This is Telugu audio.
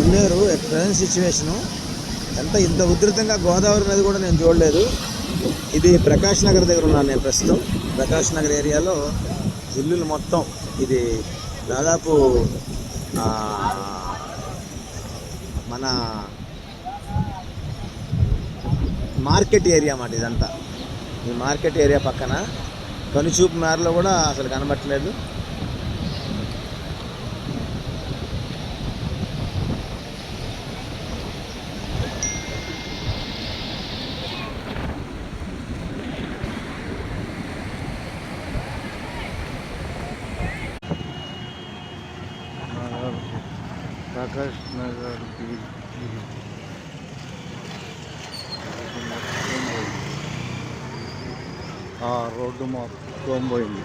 కొల్లేరు ప్రజెంట్ సిచ్యువేషను ఇంత ఉధృతంగా గోదావరి నది కూడా నేను చూడలేదు. ఇది ప్రకాష్ నగర్ దగ్గర ఉన్నాను నేను ప్రస్తుతం. ప్రకాష్ నగర్ ఏరియాలో ఇల్లులు మొత్తం ఇది దాదాపు మన మార్కెట్ ఏరియా అన్నమాట ఇదంతా. ఈ మార్కెట్ ఏరియా పక్కన కనుచూపు మేరలో కూడా అసలు కనబట్టలేదు. ప్రకాష్ నగర్ రోడ్డు మొత్తం పోయింది.